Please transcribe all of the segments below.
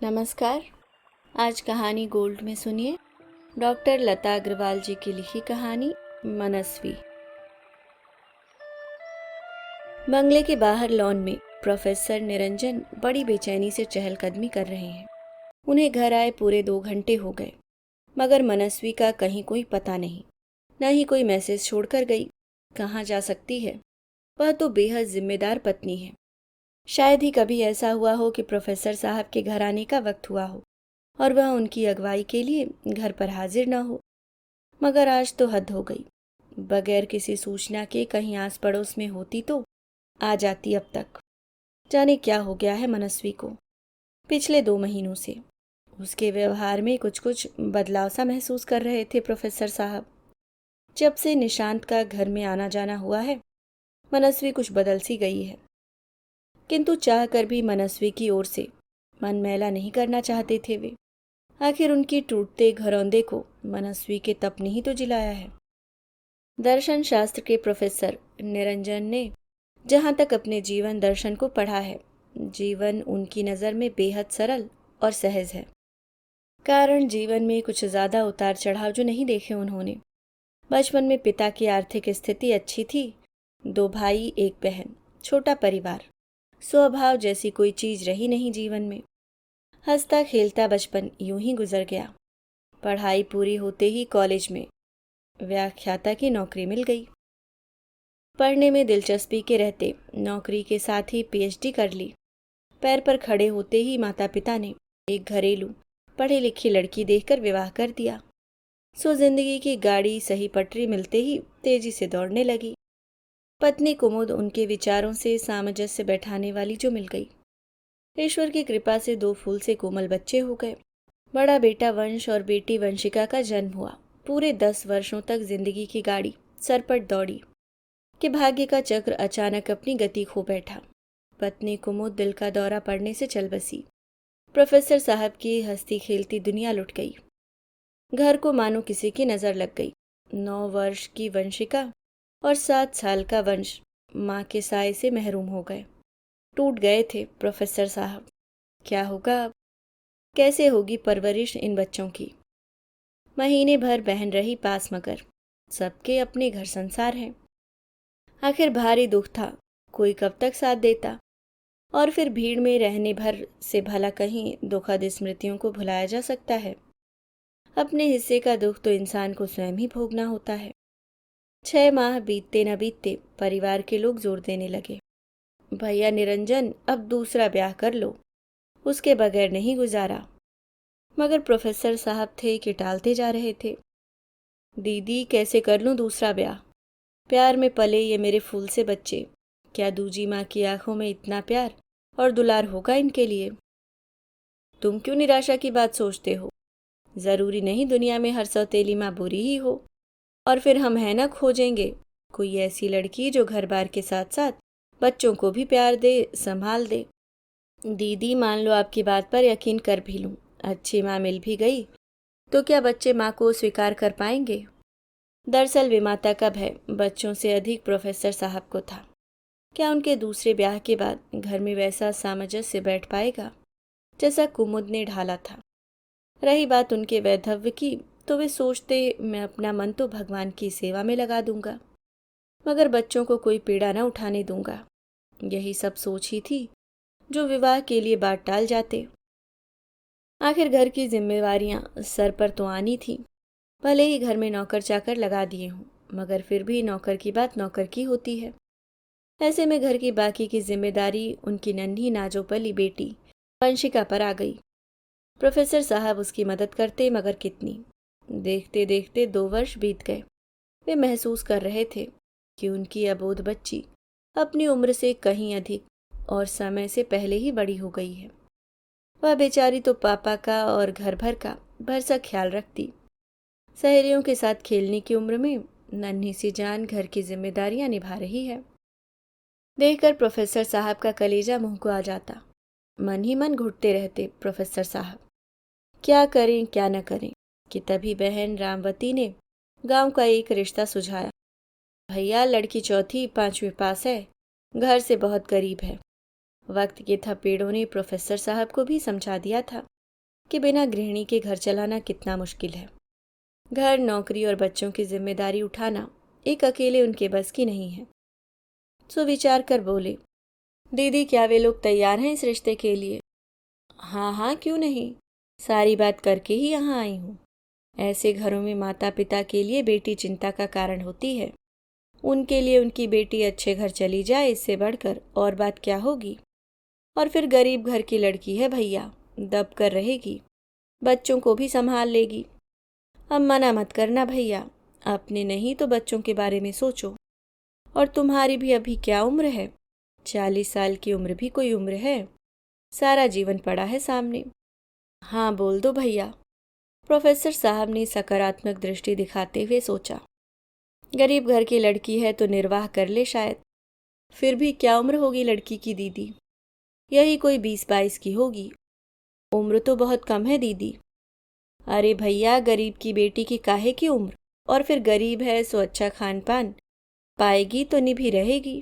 नमस्कार। आज कहानी गोल्ड में सुनिए डॉक्टर लता अग्रवाल जी की लिखी कहानी मनस्वी। बंगले के बाहर लॉन में प्रोफेसर निरंजन बड़ी बेचैनी से चहलकदमी कर रहे हैं। उन्हें घर आए पूरे 2 घंटे हो गए, मगर मनस्वी का कहीं कोई पता नहीं, न ही कोई मैसेज छोड़कर गई। कहाँ जा सकती है? वह तो बेहद जिम्मेदार पत्नी है। शायद ही कभी ऐसा हुआ हो कि प्रोफेसर साहब के घर आने का वक्त हुआ हो और वह उनकी अगुवाई के लिए घर पर हाजिर न हो। मगर आज तो हद हो गई। बगैर किसी सूचना के कहीं आस पड़ोस में होती तो आ जाती अब तक। जाने क्या हो गया है मनस्वी को। पिछले 2 महीनों से उसके व्यवहार में कुछ कुछ बदलाव सा महसूस कर रहे थे प्रोफेसर साहब। जब से निशांत का घर में आना जाना हुआ है, मनस्वी कुछ बदल सी गई है। किंतु चाह कर भी मनस्वी की ओर से मन मैला नहीं करना चाहते थे वे। आखिर उनकी टूटते घरौंदे को मनस्वी के तप ने ही तो जिलाया है। दर्शन शास्त्र के प्रोफेसर निरंजन ने जहाँ तक अपने जीवन दर्शन को पढ़ा है, जीवन उनकी नज़र में बेहद सरल और सहज है। कारण जीवन में कुछ ज़्यादा उतार चढ़ाव जो नहीं देखे उन्होंने। बचपन में पिता की आर्थिक स्थिति अच्छी थी, 2 भाई 1 बहन, छोटा परिवार। स्वभाव जैसी कोई चीज रही नहीं जीवन में। हंसता खेलता बचपन यूं ही गुजर गया। पढ़ाई पूरी होते ही कॉलेज में व्याख्याता की नौकरी मिल गई। पढ़ने में दिलचस्पी के रहते नौकरी के साथ ही पीएचडी कर ली। पैर पर खड़े होते ही माता पिता ने एक घरेलू पढ़ी लिखी लड़की देखकर विवाह कर दिया। सो जिंदगी की गाड़ी सही पटरी मिलते ही तेजी से दौड़ने लगी। पत्नी कुमुद उनके विचारों से सामंजस्य बैठाने वाली जो मिल गई। ईश्वर की कृपा से 2 फूल से कोमल बच्चे हो गए। बड़ा बेटा वंश और बेटी वंशिका का जन्म हुआ। पूरे 10 वर्षों तक जिंदगी की गाड़ी सरपट दौड़ी कि भाग्य का चक्र अचानक अपनी गति खो बैठा। पत्नी कुमुद दिल का दौरा पड़ने से चल बसी। प्रोफेसर साहब की हंसती खेलती दुनिया लुट गई। घर को मानो किसी की नजर लग गई। 9 वर्ष की वंशिका और 7 साल का वंश माँ के साए से महरूम हो गए। टूट गए थे प्रोफेसर साहब। क्या होगा अब? कैसे होगी परवरिश इन बच्चों की? महीने भर बहन रही पास, मगर सबके अपने घर संसार हैं। आखिर भारी दुख था, कोई कब तक साथ देता। और फिर भीड़ में रहने भर से भला कहीं दुखद स्मृतियों को भुलाया जा सकता है? अपने हिस्से का दुख तो इंसान को स्वयं ही भोगना होता है। 6 माह बीतते न बीतते परिवार के लोग जोर देने लगे, भैया निरंजन अब दूसरा ब्याह कर लो, उसके बगैर नहीं गुजारा। मगर प्रोफेसर साहब थे कि टालते जा रहे थे। दीदी कैसे कर लूं दूसरा ब्याह? प्यार में पले ये मेरे फूल से बच्चे, क्या दूजी माँ की आंखों में इतना प्यार और दुलार होगा इनके लिए? तुम क्यों निराशा की बात सोचते हो? जरूरी नहीं दुनिया में हर सौतेली माँ बुरी ही हो। और फिर हम है ना खोजेंगे कोई ऐसी लड़की जो घर बार के साथ साथ बच्चों को भी प्यार दे, संभाल दे। दीदी मान लो आपकी बात पर यकीन कर भी लूं, अच्छी माँ मिल भी गई तो क्या बच्चे माँ को स्वीकार कर पाएंगे? दरअसल विमाता का भय बच्चों से अधिक प्रोफेसर साहब को था। क्या उनके दूसरे ब्याह के बाद घर में वैसा सामंजस्य बैठ पाएगा जैसा कुमुद ने ढाला था? रही बात उनके वैधव्य की, तो वे सोचते मैं अपना मन तो भगवान की सेवा में लगा दूंगा, मगर बच्चों को कोई पीड़ा न उठाने दूंगा। यही सब सोच ही थी जो विवाह के लिए बाट टाल जाते। आखिर घर की जिम्मेवारियां सर पर तो आनी थी। भले ही घर में नौकर चाकर लगा दिए हों, मगर फिर भी नौकर की बात नौकर की होती है। ऐसे में घर की बाकी की जिम्मेदारी उनकी नन्ही नाजोपली बेटी वंशिका पर आ गई। प्रोफेसर साहब उसकी मदद करते, मगर कितनी। देखते देखते 2 वर्ष बीत गए। वे महसूस कर रहे थे कि उनकी अबोध बच्ची अपनी उम्र से कहीं अधिक और समय से पहले ही बड़ी हो गई है। वह बेचारी तो पापा का और घर भर का भरसा ख्याल रखती। सहेलियों के साथ खेलने की उम्र में नन्ही सी जान घर की जिम्मेदारियां निभा रही है। देखकर प्रोफेसर साहब का कलेजा मुंह को आ जाता। मन ही मन घुटते रहते प्रोफेसर साहब, क्या करें क्या न करें कि तभी बहन रामवती ने गांव का एक रिश्ता सुझाया। भैया लड़की चौथी 5वीं पास है, घर से बहुत करीब है। वक्त के थपेड़ों ने प्रोफेसर साहब को भी समझा दिया था कि बिना गृहिणी के घर चलाना कितना मुश्किल है। घर, नौकरी और बच्चों की जिम्मेदारी उठाना एक अकेले उनके बस की नहीं है। सो विचार कर बोले, दीदी क्या वे लोग तैयार हैं इस रिश्ते के लिए? हाँ हाँ, क्यों नहीं, सारी बात करके ही यहाँ आई हूँ। ऐसे घरों में माता पिता के लिए बेटी चिंता का कारण होती है। उनके लिए उनकी बेटी अच्छे घर चली जाए, इससे बढ़कर और बात क्या होगी। और फिर गरीब घर की लड़की है भैया, दब कर रहेगी, बच्चों को भी संभाल लेगी। अब मना मत करना भैया, अपने नहीं तो बच्चों के बारे में सोचो। और तुम्हारी भी अभी क्या उम्र है? 40 साल की उम्र भी कोई उम्र है? सारा जीवन पड़ा है सामने। हाँ बोल दो भैया। प्रोफेसर साहब ने सकारात्मक दृष्टि दिखाते हुए सोचा, गरीब घर की लड़की है तो निर्वाह कर ले शायद। फिर भी क्या उम्र होगी लड़की की दीदी? यही कोई 20-22 की होगी। उम्र तो बहुत कम है दीदी। अरे भैया, गरीब की बेटी की काहे की उम्र? और फिर गरीब है सो अच्छा खान पान पाएगी तो निभी रहेगी।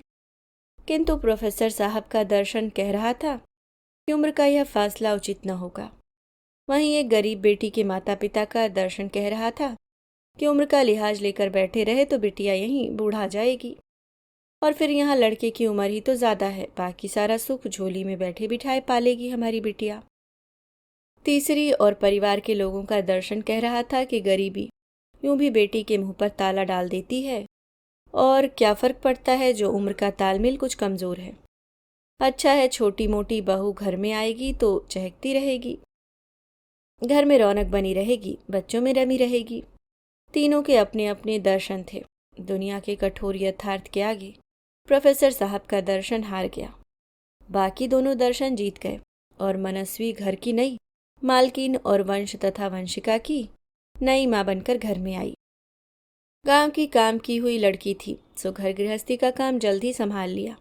किंतु प्रोफेसर साहब का दर्शन कह रहा था कि उम्र का यह फासला उचित न होगा। वहीं एक गरीब बेटी के माता पिता का दर्शन कह रहा था कि उम्र का लिहाज लेकर बैठे रहे तो बिटिया यहीं बूढ़ा जाएगी। और फिर यहाँ लड़के की उम्र ही तो ज़्यादा है, बाकी सारा सुख झोली में बैठे बिठाए पालेगी हमारी बिटिया। तीसरी और परिवार के लोगों का दर्शन कह रहा था कि गरीबी यूं भी बेटी के मुंह पर ताला डाल देती है, और क्या फर्क पड़ता है जो उम्र का तालमेल कुछ कमजोर है। अच्छा है छोटी मोटी बहू घर में आएगी तो चहकती रहेगी, घर में रौनक बनी रहेगी, बच्चों में रमी रहेगी। तीनों के अपने अपने दर्शन थे। दुनिया के कठोर यथार्थ के आगे प्रोफेसर साहब का दर्शन हार गया। बाकी दोनों दर्शन जीत गए और मनस्वी घर की नई मालकिन और वंश तथा वंशिका की नई माँ बनकर घर में आई। गांव की काम की हुई लड़की थी, सो घर गृहस्थी का काम जल्द ही संभाल लिया।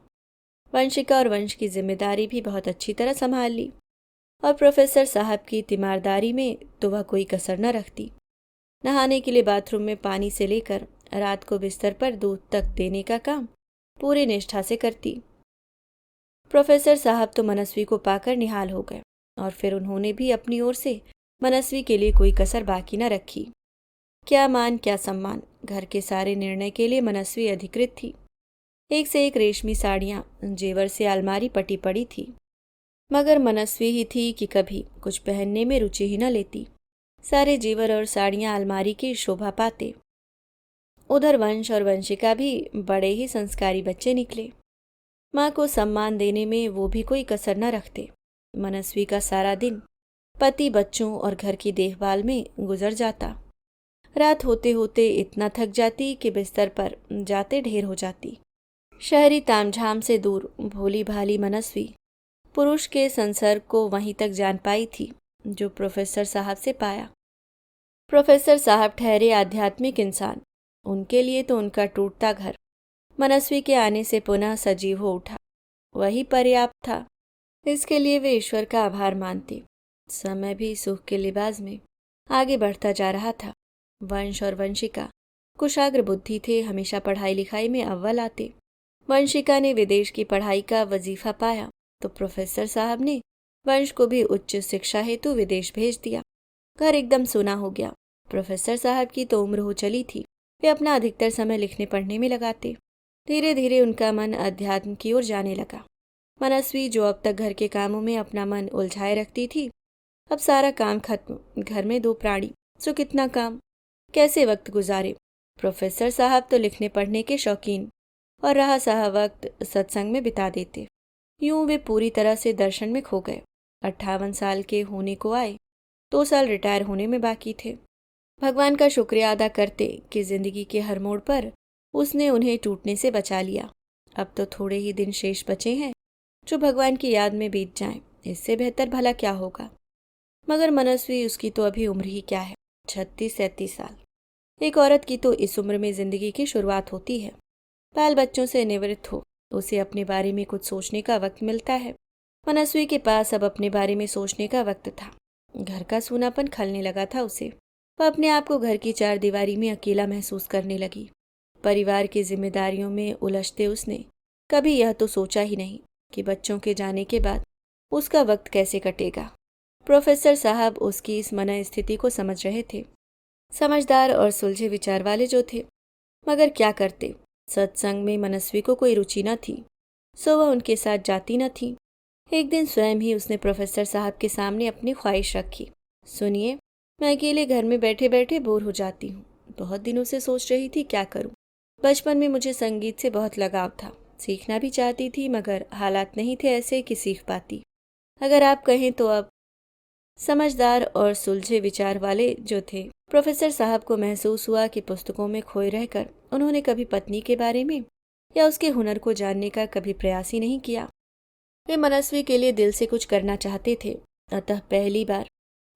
वंशिका और वंश की जिम्मेदारी भी बहुत अच्छी तरह संभाल ली, और प्रोफेसर साहब की तीमारदारी में तो वह कोई कसर न रखती। नहाने के लिए बाथरूम में पानी से लेकर रात को बिस्तर पर दूध तक देने का काम पूरी निष्ठा से करती। प्रोफेसर साहब तो मनस्वी को पाकर निहाल हो गए, और फिर उन्होंने भी अपनी ओर से मनस्वी के लिए कोई कसर बाकी न रखी। क्या मान क्या सम्मान, घर के सारे निर्णय के लिए मनस्वी अधिकृत थी। एक से एक रेशमी साड़ियाँ जेवर से अलमारी पटी पड़ी थी, मगर मनस्वी ही थी कि कभी कुछ पहनने में रुचि ही न लेती। सारे जेवर और साड़ियाँ अलमारी की शोभा पाते। उधर वंश और वंशिका भी बड़े ही संस्कारी बच्चे निकले। माँ को सम्मान देने में वो भी कोई कसर न रखते। मनस्वी का सारा दिन पति, बच्चों और घर की देखभाल में गुजर जाता। रात होते होते इतना थक जाती कि बिस्तर पर जाते ढेर हो जाती। शहरी तामझाम से दूर भोली भाली मनस्वी पुरुष के संसर्ग को वहीं तक जान पाई थी जो प्रोफेसर साहब से पाया। प्रोफेसर साहब ठहरे आध्यात्मिक इंसान, उनके लिए तो उनका टूटता घर मनस्वी के आने से पुनः सजीव हो उठा, वही पर्याप्त था। इसके लिए वे ईश्वर का आभार मानते। समय भी सुख के लिबास में आगे बढ़ता जा रहा था। वंश और वंशिका कुशाग्र बुद्धि थे, हमेशा पढ़ाई लिखाई में अव्वल आते। वंशिका ने विदेश की पढ़ाई का वजीफा पाया तो प्रोफेसर साहब ने वंश को भी उच्च शिक्षा हेतु विदेश भेज दिया। घर एकदम सूना हो गया। प्रोफेसर साहब की तो उम्र हो चली थी, वे अपना अधिकतर समय लिखने पढ़ने में लगाते। धीरे धीरे उनका मन अध्यात्म की ओर जाने लगा। मनस्वी जो अब तक घर के कामों में अपना मन उलझाए रखती थी, अब सारा काम खत्म। घर में 2 प्राणी, सो कितना काम, कैसे वक्त गुजारे। प्रोफेसर साहब तो लिखने पढ़ने के शौकीन, और रहा सहा वक्त सत्संग में बिता देते। यूं वे पूरी तरह से दर्शन में खो गए। 58 साल के होने को आए, 2 साल रिटायर होने में बाकी थे। भगवान का शुक्रिया अदा करते कि जिंदगी के हर मोड़ पर उसने उन्हें टूटने से बचा लिया। अब तो थोड़े ही दिन शेष बचे हैं जो भगवान की याद में बीत जाएं, इससे बेहतर भला क्या होगा। मगर मनस्वी, उसकी तो अभी उम्र ही क्या है, 36-37 साल। एक औरत की तो इस उम्र में जिंदगी की शुरुआत होती है। बाल बच्चों से निवृत्त हो उसे अपने बारे में कुछ सोचने का वक्त मिलता है। मनस्वी के पास अब अपने बारे में सोचने का वक्त था। घर का सूनापन खलने लगा था उसे। वह अपने आप को घर की 4 दीवारी में अकेला महसूस करने लगी। परिवार की जिम्मेदारियों में उलझते उसने कभी यह तो सोचा ही नहीं कि बच्चों के जाने के बाद उसका वक्त कैसे कटेगा। प्रोफेसर साहब उसकी इस मन स्थिति को समझ रहे थे। समझदार और सुलझे विचार वाले जो थे, मगर क्या करते, सत्संग में मनस्वी को कोई रुचि न थी, सो वह उनके साथ जाती न थी। एक दिन स्वयं ही उसने प्रोफेसर साहब के सामने अपनी ख्वाहिश रखी। सुनिए, मैं अकेले घर में बैठे बैठे बोर हो जाती हूँ। बहुत दिनों से सोच रही थी क्या करूँ। बचपन में मुझे संगीत से बहुत लगाव था, सीखना भी चाहती थी, मगर हालात नहीं थे ऐसे कि सीख पाती। अगर आप कहें तो अब समझदार और सुलझे विचार वाले जो थे, प्रोफेसर साहब को महसूस हुआ कि पुस्तकों में खोए रहकर उन्होंने कभी पत्नी के बारे में या उसके हुनर को जानने का कभी प्रयास ही नहीं किया। वे मनस्वी के लिए दिल से कुछ करना चाहते थे, अतः पहली बार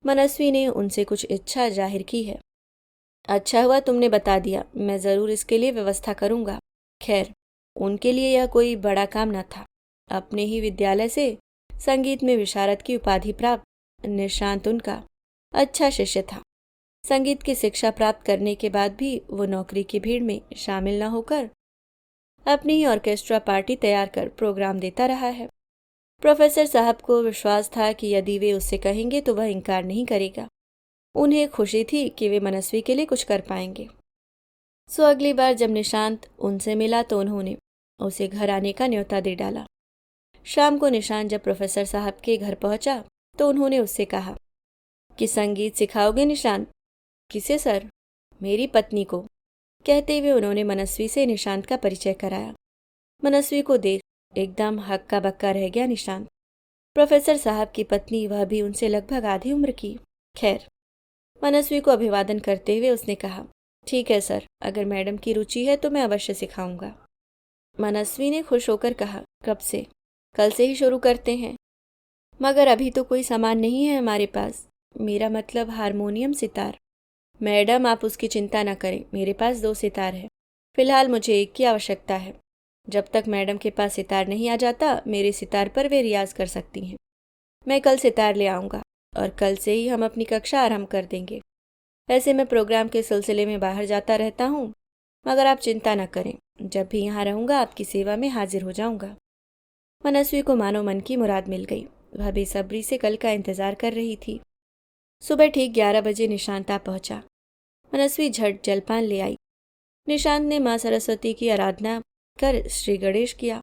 मनस्वी ने उनसे कुछ इच्छा जाहिर की है। अच्छा हुआ तुमने बता दिया, मैं ज़रूर इसके लिए व्यवस्था करूँगा। खैर, उनके लिए यह कोई बड़ा काम न था। अपने ही विद्यालय से संगीत में विशारद की उपाधि प्राप्त निशांत उनका अच्छा शिष्य था। संगीत की शिक्षा प्राप्त करने के बाद भी वो नौकरी की भीड़ में शामिल न होकर अपनी ही ऑर्केस्ट्रा पार्टी तैयार कर प्रोग्राम देता रहा है। प्रोफेसर साहब को विश्वास था कि यदि वे उससे कहेंगे तो वह इनकार नहीं करेगा। उन्हें खुशी थी कि वे मनस्वी के लिए कुछ कर पाएंगे। सो अगली बार जब निशांत उनसे मिला तो उन्होंने उसे घर आने का न्योता दे डाला। शाम को निशांत जब प्रोफेसर साहब के घर पहुंचा तो उन्होंने उससे कहा कि संगीत सिखाओगे निशांत? किसे सर? मेरी पत्नी को। कहते हुए उन्होंने मनस्वी से निशांत का परिचय कराया। मनस्वी को देख एकदम हक्का बक्का रह गया निशांत। प्रोफेसर साहब की पत्नी, वह भी उनसे लगभग आधी उम्र की। खैर, मनस्वी को अभिवादन करते हुए उसने कहा, ठीक है सर, अगर मैडम की रुचि है तो मैं अवश्य सिखाऊंगा। मनस्वी ने खुश होकर कहा, कब से? कल से ही शुरू करते हैं। मगर अभी तो कोई सामान नहीं है हमारे पास। मेरा मतलब हारमोनियम, सितार। मैडम आप उसकी चिंता न करें, मेरे पास 2 सितार है। फिलहाल मुझे एक की आवश्यकता है। जब तक मैडम के पास सितार नहीं आ जाता, मेरे सितार पर वे रियाज कर सकती हैं। मैं कल सितार ले आऊँगा और कल से ही हम अपनी कक्षा आरंभ कर देंगे। वैसे मैं प्रोग्राम के सिलसिले में बाहर जाता रहता हूँ, मगर आप चिंता न करें, जब भी यहाँ रहूँगा आपकी सेवा में हाजिर हो जाऊँगा। मनस्वी को मानो मन की मुराद मिल गई। वह बेसब्री से कल का इंतजार कर रही थी। सुबह ठीक 11 बजे निशांत आ पहुंचा। मनस्वी झट जलपान ले आई। निशांत ने माँ सरस्वती की आराधना कर श्री गणेश किया।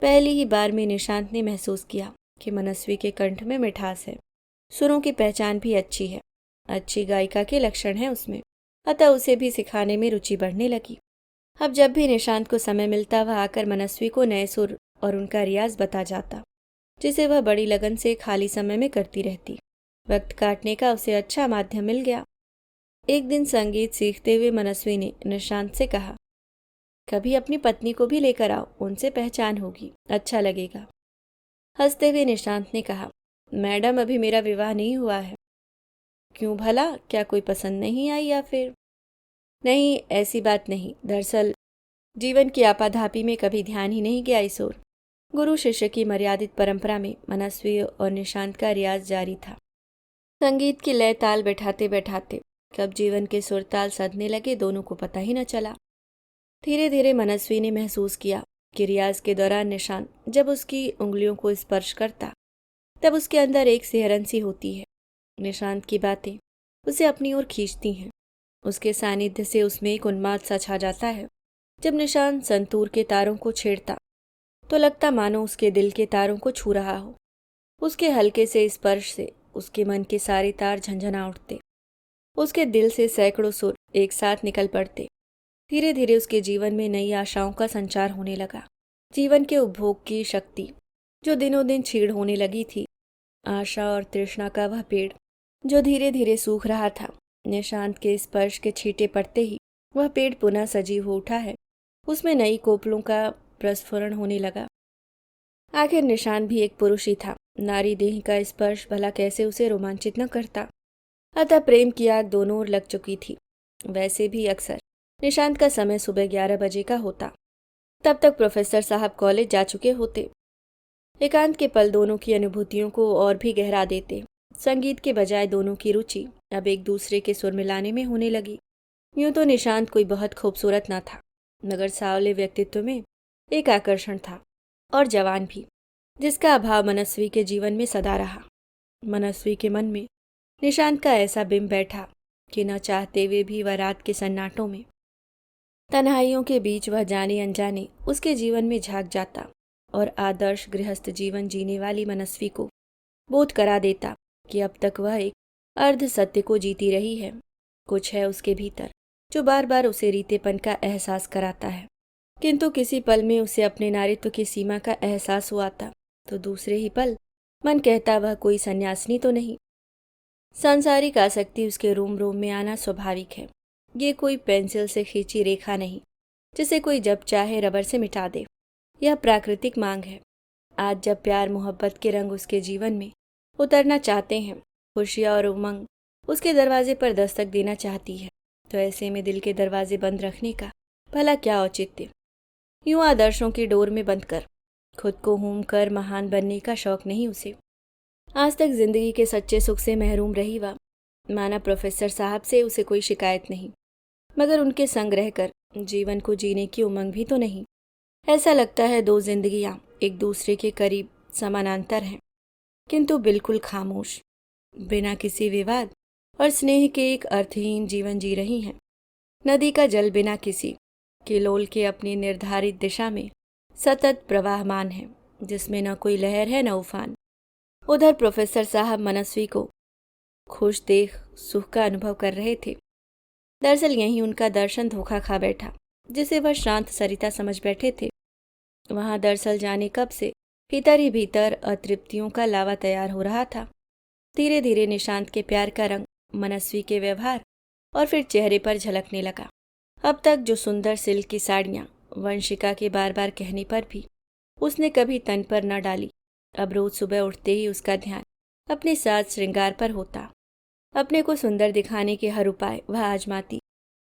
पहली ही बार में निशांत ने महसूस किया कि मनस्वी के कंठ में मिठास है, सुरों की पहचान भी अच्छी है, अच्छी गायिका के लक्षण हैं उसमें, अतः उसे भी सिखाने में रुचि बढ़ने लगी। अब जब भी निशांत को समय मिलता वह आकर मनस्वी को नए सुर और उनका रियाज बता जाता, जिसे वह बड़ी लगन से खाली समय में करती रहती। वक्त काटने का उसे अच्छा माध्यम मिल गया। एक दिन संगीत सीखते हुए मनस्वी ने निशांत से कहा, कभी अपनी पत्नी को भी लेकर आओ, उनसे पहचान होगी, अच्छा लगेगा। हंसते हुए निशांत ने कहा, मैडम अभी मेरा विवाह नहीं हुआ है। क्यों भला, क्या कोई पसंद नहीं आई या फिर? नहीं, ऐसी बात नहीं। दरअसल जीवन की आपाधापी में कभी ध्यान ही नहीं गया इस ओर। गुरु शिष्य की मर्यादित परंपरा में मनस्वी और निशांत का रियाज जारी था। संगीत की लय ताल बैठाते बैठाते कब जीवन के सुर ताल सधने लगे दोनों को पता ही न चला। धीरे धीरे मनस्वी ने महसूस किया कि रियाज के दौरान निशांत जब उसकी उंगलियों को स्पर्श करता तब उसके अंदर एक सिहरन सी होती है। निशांत की बातें उसे अपनी ओर खींचती हैं। उसके सानिध्य से उसमें एक उन्माद सा छा जाता है। जब निशांत संतूर के तारों को छेड़ता तो लगता मानो उसके दिल के तारों को छू रहा हो। उसके हल्के से स्पर्श से उसके मन के सारे तार झंझना उठते। उसके दिल से सैकड़ों सुर एक साथ निकल पड़ते। धीरे धीरे उसके जीवन में नई आशाओं का संचार होने लगा। जीवन के उपभोग की शक्ति जो दिनों दिन छीड़ होने लगी थी, आशा और तृष्णा का वह पेड़ जो धीरे धीरे सूख रहा था, निशांत के स्पर्श के छींटे पड़ते ही वह पेड़ पुनः सजीव हो उठा है। उसमें नई कोपलों का प्रस्फुरण होने लगा। आखिर निशांत भी एक पुरुष ही था। नारी देह का स्पर्श भला कैसे उसे रोमांचित न करता। अतः प्रेम की आग दोनों ओर लग चुकी थी। वैसे भी अक्सर निशांत का समय सुबह 11 बजे का होता। तब तक प्रोफेसर साहब कॉलेज जा चुके होते। एकांत के पल दोनों की अनुभूतियों को और भी गहरा देते। संगीत के बजाय दोनों की रुचि अब एक दूसरे के सुर मिलाने में होने लगी। यूं तो निशांत कोई बहुत खूबसूरत न था, मगर सावले व्यक्तित्व में एक आकर्षण था, और जवान भी, जिसका अभाव मनस्वी के जीवन में सदा रहा। मनस्वी के मन में निशांत का ऐसा बिंब बैठा कि न चाहते हुए भी वह रात के सन्नाटों में, तन्हाइयों के बीच वह जाने अनजाने उसके जीवन में झांक जाता और आदर्श गृहस्थ जीवन जीने वाली मनस्वी को बोध करा देता कि अब तक वह एक अर्ध सत्य को जीती रही है। कुछ है उसके भीतर जो बार बार उसे रीतेपन का एहसास कराता है, किंतु किसी पल में उसे अपने नारित्व की सीमा का एहसास हुआ था तो दूसरे ही पल मन कहता वह कोई सन्यासिनी तो नहीं। सांसारिक आसक्ति उसके रोम रोम में आना स्वाभाविक है। ये कोई पेंसिल से खींची रेखा नहीं जिसे कोई जब चाहे रबर से मिटा दे। यह प्राकृतिक मांग है। आज जब प्यार मोहब्बत के रंग उसके जीवन में उतरना चाहते हैं, खुशियाँ और उमंग उसके दरवाजे पर दस्तक देना चाहती है, तो ऐसे में दिल के दरवाजे बंद रखने का भला क्या औचित्य। यूं आदर्शों की डोर में बंद कर खुद को हूम कर महान बनने का शौक नहीं उसे। आज तक जिंदगी के सच्चे सुख से महरूम रही वह। माना प्रोफेसर साहब से उसे कोई शिकायत नहीं, मगर उनके संग रहकर जीवन को जीने की उमंग भी तो नहीं। ऐसा लगता है दो जिंदगियां एक दूसरे के करीब समानांतर हैं, किंतु बिल्कुल खामोश, बिना किसी विवाद और स्नेह के एक अर्थहीन जीवन जी रही हैं। नदी का जल बिना किसी किलोल के अपनी निर्धारित दिशा में सतत प्रवाहमान है, जिसमें न कोई लहर है न उफान। उधर प्रोफेसर साहब मनस्वी को खुश देख सुख का अनुभव कर रहे थे। दरअसल यही उनका दर्शन धोखा खा बैठा, जिसे वह शांत सरिता समझ बैठे थे। वहां दरअसल जाने कब से भीतर ही भीतर अतृप्तियों का लावा तैयार हो रहा था। धीरे धीरे निशांत के प्यार का रंग मनस्वी के व्यवहार और फिर चेहरे पर झलकने लगा। अब तक जो सुंदर सिल्क की साड़ियां वंशिका के बार बार कहने पर भी उसने कभी तन पर न डाली, अब रोज सुबह उठते ही उसका ध्यान अपने साज श्रृंगार पर होता। अपने को सुंदर दिखाने के हर उपाय वह आजमाती।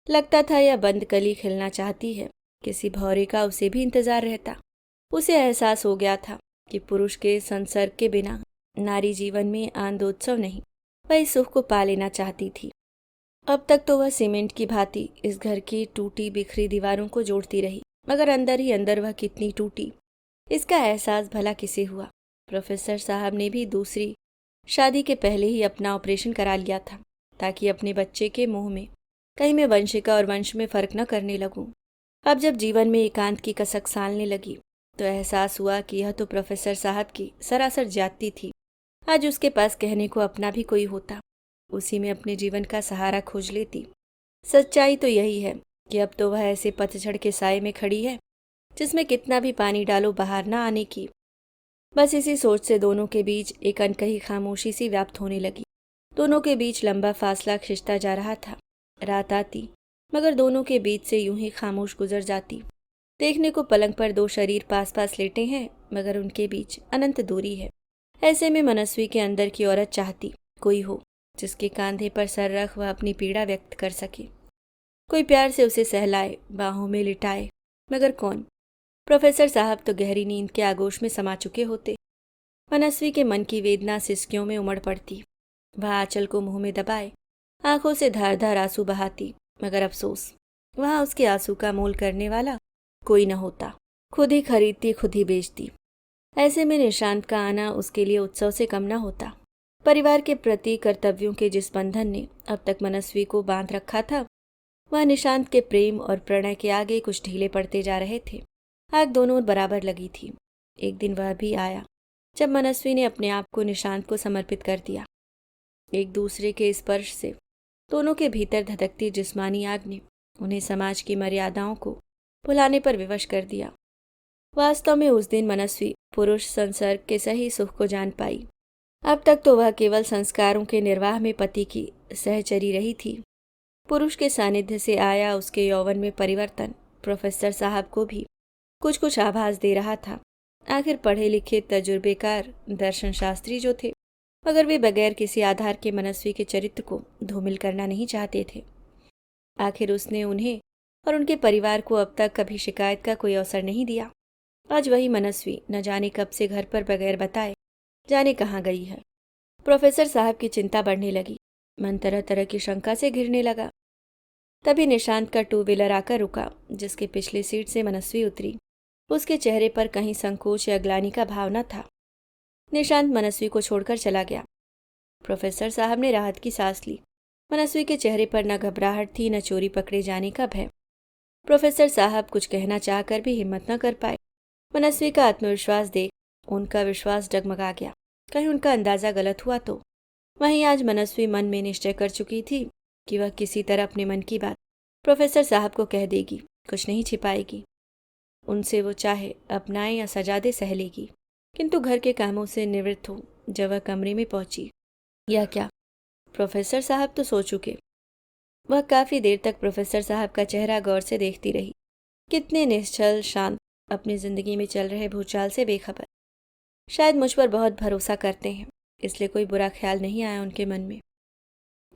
लगता था यह बंद कली खिलना चाहती है, किसी भौरे का उसे भी इंतजार रहता। उसे एहसास हो गया था कि पुरुष के संसर्ग के बिना नारी जीवन में आनंदोत्सव नहीं, वह इस सुख को पा लेना चाहती थी। अब तक तो वह सीमेंट की भांति इस घर की टूटी बिखरी दीवारों को जोड़ती रही, मगर अंदर ही अंदर वह कितनी टूटी, इसका एहसास भला किसे हुआ। प्रोफेसर साहब ने भी दूसरी शादी के पहले ही अपना ऑपरेशन करा लिया था, ताकि अपने बच्चे के मुंह में कहीं मैं वंशिका और वंश में फर्क न करने लगूं। अब जब जीवन में एकांत की कसक सालने लगी तो एहसास हुआ कि यह तो प्रोफेसर साहब की सरासर ज्यादती थी। आज उसके पास कहने को अपना भी कोई होता, उसी में अपने जीवन का सहारा खोज लेती। सच्चाई तो यही है कि अब तो वह ऐसे पतझड़ के साए में खड़ी है जिसमें कितना भी पानी डालो बाहर ना आने की। बस इसी सोच से दोनों के बीच एक अनकही खामोशी सी व्याप्त होने लगी। दोनों के बीच लंबा फासला खिंचता जा रहा था। रात आती मगर दोनों के बीच से यूं ही खामोश गुजर जाती। देखने को पलंग पर दो शरीर पास पास लेटे हैं, मगर उनके बीच अनंत दूरी है। ऐसे में मनस्वी के अंदर की औरत चाहती कोई हो जिसके कांधे पर सर रख वह अपनी पीड़ा व्यक्त कर सके, कोई प्यार से उसे सहलाए, बाहों में लिटाए, मगर कौन। प्रोफेसर साहब तो गहरी नींद के आगोश में समा चुके होते। मनस्वी के मन की वेदना सिसकियों में उमड़ पड़ती। वह आंचल को मुंह में दबाए आंखों से धार धार आंसू बहाती, मगर अफसोस वहां उसके आंसू का मोल करने वाला कोई न होता। खुद ही खरीदती खुद ही बेचती। ऐसे में निशांत का आना उसके लिए उत्सव से कम न होता। परिवार के प्रति कर्तव्यों के जिस बंधन ने अब तक मनस्वी को बांध रखा था, वह निशांत के प्रेम और प्रणय के आगे कुछ ढीले पड़ते जा रहे थे। आग दोनों बराबर लगी थी। एक दिन वह भी आया जब मनस्वी ने अपने आप को निशांत को समर्पित कर दिया। एक दूसरे के स्पर्श से दोनों के भीतर धधकती जिस्मानी आग ने उन्हें समाज की मर्यादाओं को भुलाने पर विवश कर दिया। वास्तव में उस दिन मनस्वी पुरुष संसर्ग के सही सुख को जान पाई। अब तक तो वह केवल संस्कारों के निर्वाह में पति की सहचरी रही थी। पुरुष के सानिध्य से आया उसके यौवन में परिवर्तन प्रोफेसर साहब को भी कुछ कुछ आभास दे रहा था। आखिर पढ़े लिखे तजुर्बेकार दर्शन शास्त्री जो थे, मगर वे बगैर किसी आधार के मनस्वी के चरित्र को धूमिल करना नहीं चाहते थे। आखिर उसने उन्हें और उनके परिवार को अब तक कभी शिकायत का कोई अवसर नहीं दिया। आज वही मनस्वी न जाने कब से घर पर बगैर बताए जाने कहाँ गई है। प्रोफेसर साहब की चिंता बढ़ने लगी। मन तरह तरह की शंका से घिरने लगा। तभी निशांत का टू व्हीलर आकर रुका, जिसके पिछली सीट से मनस्वी उतरी। उसके चेहरे पर कहीं संकोच या ग्लानि का भाव न था। निशांत मनस्वी को छोड़कर चला गया। प्रोफेसर साहब ने राहत की सांस ली। मनस्वी के चेहरे पर न घबराहट थी, न चोरी पकड़े जाने का भय। प्रोफेसर साहब कुछ कहना चाहकर भी हिम्मत न कर पाए। मनस्वी का आत्मविश्वास देख उनका विश्वास डगमगा गया। कहीं उनका अंदाजा गलत हुआ तो। वहीं आज मनस्वी मन में निश्चय कर चुकी थी कि वह किसी तरह अपने मन की बात प्रोफेसर साहब को कह देगी, कुछ नहीं छिपाएगी। उनसे वो चाहे अपनाए या सजा दे सह लेगी। किंतु घर के कामों से निवृत्त हो जब वह कमरे में पहुंची, यह क्या, प्रोफेसर साहब तो सो चुके। वह काफी देर तक प्रोफेसर साहब का चेहरा गौर से देखती रही। कितने निश्चल शांत, अपनी जिंदगी में चल रहे भूचाल से बेखबर। शायद मुझ पर बहुत भरोसा करते हैं, इसलिए कोई बुरा ख्याल नहीं आया उनके मन में।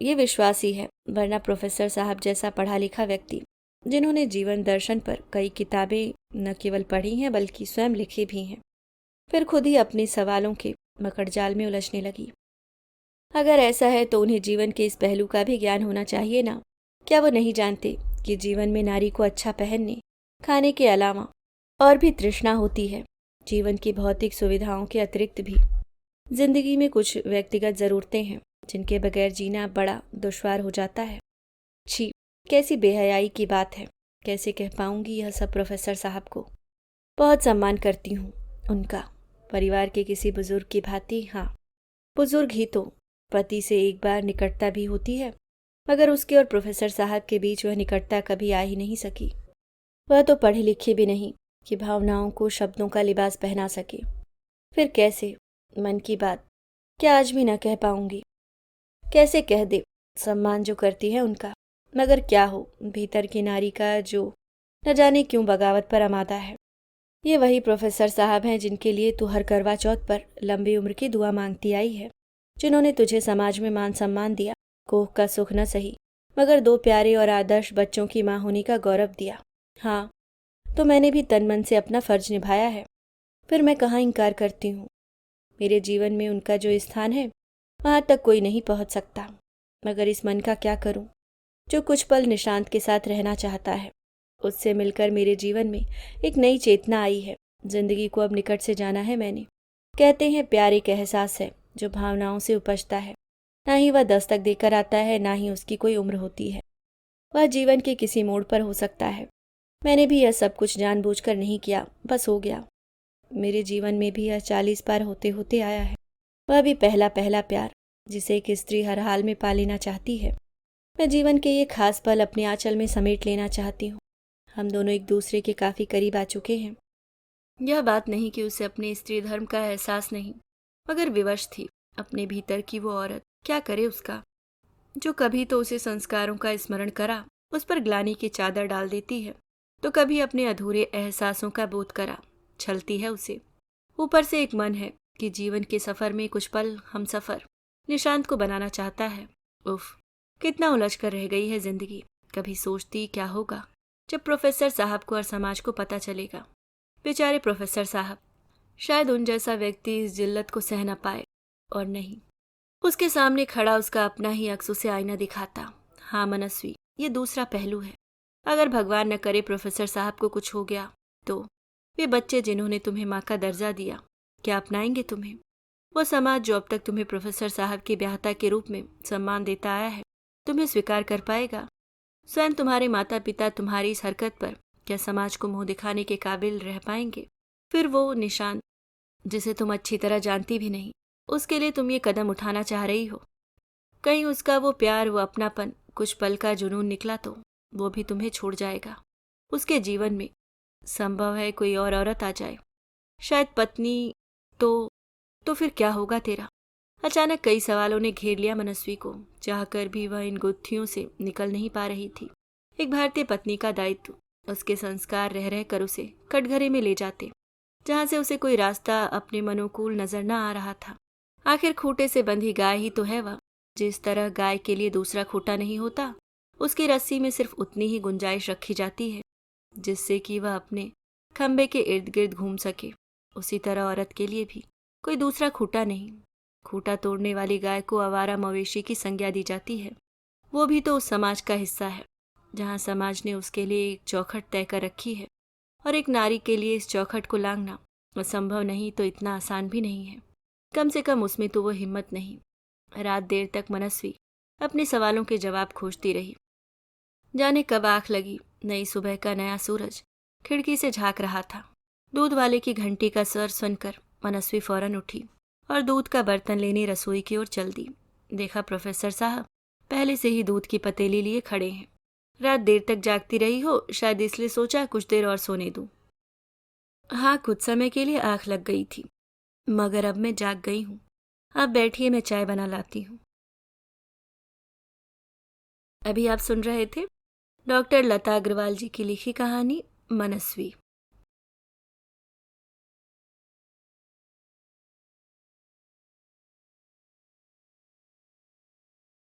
ये विश्वास ही है, वरना प्रोफेसर साहब जैसा पढ़ा लिखा व्यक्ति, जिन्होंने जीवन दर्शन पर कई किताबें न केवल पढ़ी हैं बल्कि स्वयं लिखी भी हैं, फिर खुद ही अपने सवालों के मकड़जाल में उलझने लगी। अगर ऐसा है तो उन्हें जीवन के इस पहलू का भी ज्ञान होना चाहिए ना। क्या वो नहीं जानते कि जीवन में नारी को अच्छा पहनने, खाने के अलावा और भी तृष्णा होती है। जीवन की भौतिक सुविधाओं के अतिरिक्त भी जिंदगी में कुछ व्यक्तिगत ज़रूरतें हैं जिनके बगैर जीना बड़ा दुश्वार हो जाता है। छी, कैसी बेहयाई की बात है। कैसे कह पाऊंगी यह सब प्रोफेसर साहब को। बहुत सम्मान करती हूँ उनका, परिवार के किसी बुजुर्ग की भांति। हाँ, बुजुर्ग ही तो, पति से एक बार निकटता भी होती है, मगर उसके और प्रोफेसर साहब के बीच वह निकटता कभी आ ही नहीं सकी। वह तो पढ़ी लिखी भी नहीं कि भावनाओं को शब्दों का लिबास पहना सके। फिर कैसे मन की बात क्या आज भी न कह पाऊंगी। कैसे कह दे, सम्मान जो करती है उनका, मगर क्या हो भीतर की नारी का जो न जाने क्यों बगावत पर आमादा है। ये वही प्रोफेसर साहब हैं जिनके लिए तू हर करवा चौथ पर लंबी उम्र की दुआ मांगती आई है, जिन्होंने तुझे समाज में मान सम्मान दिया, कोख का सुख न सही मगर दो प्यारे और आदर्श बच्चों की माँ होने का गौरव दिया। हाँ, तो मैंने भी तन मन से अपना फर्ज निभाया है, फिर मैं कहाँ इनकार करती हूँ। मेरे जीवन में उनका जो स्थान है वहाँ तक कोई नहीं पहुँच सकता, मगर इस मन का क्या करूँ जो कुछ पल निशांत के साथ रहना चाहता है। उससे मिलकर मेरे जीवन में एक नई चेतना आई है। जिंदगी को अब निकट से जाना है मैंने। कहते हैं प्यार एक एहसास है जो भावनाओं से उपजता है, ना ही वह दस्तक देकर आता है, ना ही उसकी कोई उम्र होती है। वह जीवन के किसी मोड़ पर हो सकता है। मैंने भी यह सब कुछ जानबूझकर नहीं किया, बस हो गया। मेरे जीवन में भी यह 40 पार होते होते आया है। वह भी पहला पहला प्यार जिसे एक स्त्री हर हाल में पा लेना चाहती है। मैं जीवन के ये खास पल अपने आंचल में समेट लेना चाहती हूँ। हम दोनों एक दूसरे के काफ़ी करीब आ चुके हैं। यह बात नहीं कि उसे अपने स्त्री धर्म का एहसास नहीं, मगर विवश थी अपने भीतर की वो औरत। क्या करे उसका, जो कभी तो उसे संस्कारों का स्मरण करा उस पर ग्लानि की चादर डाल देती है, तो कभी अपने अधूरे एहसासों का बोध करा छलती है उसे। ऊपर से एक मन है कि जीवन के सफर में कुछ पल हम सफर निशांत को बनाना चाहता है। उफ, कितना उलझ कर रह गई है जिंदगी। कभी सोचती क्या होगा जब प्रोफेसर साहब को और समाज को पता चलेगा। बेचारे प्रोफेसर साहब, शायद उन जैसा व्यक्ति इस जिल्लत को सह न पाए। और नहीं, उसके सामने खड़ा उसका अपना ही अक्स उसे आईना दिखाता। हाँ मनस्वी, ये दूसरा पहलू है। अगर भगवान न करे प्रोफेसर साहब को कुछ हो गया तो वे बच्चे जिन्होंने तुम्हें माँ का दर्जा दिया, क्या अपनाएंगे तुम्हें? वो समाज जो अब तक तुम्हें प्रोफेसर साहब की ब्याहता के रूप में सम्मान देता आया है, तुम्हें स्वीकार कर पाएगा? स्वयं तुम्हारे माता पिता तुम्हारी इस हरकत पर क्या समाज को मुंह दिखाने के काबिल रह पाएंगे? फिर वो निशांत जिसे तुम अच्छी तरह जानती भी नहीं, उसके लिए तुम ये कदम उठाना चाह रही हो। कहीं उसका वो प्यार, वो अपनापन कुछ पल का जुनून निकला तो वो भी तुम्हें छोड़ जाएगा। उसके जीवन में संभव है कोई और औरत आ जाए, शायद पत्नी। तो फिर क्या होगा तेरा? अचानक कई सवालों ने घेर लिया मनस्वी को। चाहकर भी वह इन गुत्थियों से निकल नहीं पा रही थी। एक भारतीय पत्नी का दायित्व, उसके संस्कार रह रह कर उसे कटघरे में ले जाते, जहां से उसे कोई रास्ता अपने मनोकूल नजर न आ रहा था। आखिर खूंटे से बंधी गाय ही तो है वह। जिस तरह गाय के लिए दूसरा खूंटा नहीं होता, उसकी रस्सी में सिर्फ उतनी ही गुंजाइश रखी जाती है जिससे कि वह अपने खंबे के इर्द गिर्द घूम सके, उसी तरह औरत के लिए भी कोई दूसरा खूंटा नहीं। खूंटा तोड़ने वाली गाय को आवारा मवेशी की संज्ञा दी जाती है। वो भी तो उस समाज का हिस्सा है जहां समाज ने उसके लिए एक चौखट तय कर रखी है, और एक नारी के लिए इस चौखट को लांघना असंभव नहीं तो इतना आसान भी नहीं है। कम से कम उसमें तो वो हिम्मत नहीं रात देर तक मनस्वी अपने सवालों के जवाब खोजती रही। जाने कब आंख लगी, नई सुबह का नया सूरज खिड़की से झांक रहा था। दूध वाले की घंटी का स्वर सुनकर मनस्वी फौरन उठी और दूध का बर्तन लेने रसोई की ओर चल दी। देखा प्रोफेसर साहब पहले से ही दूध की पतीली लिए खड़े हैं। रात देर तक जागती रही हो, शायद इसलिए सोचा कुछ देर और सोने दूं। हाँ, कुछ समय के लिए आंख लग गई थी, मगर अब मैं जाग गई हूँ। आप बैठिए, मैं चाय बना लाती हूँ। अभी आप सुन रहे थे डॉक्टर लता अग्रवाल जी की लिखी कहानी मनस्वी।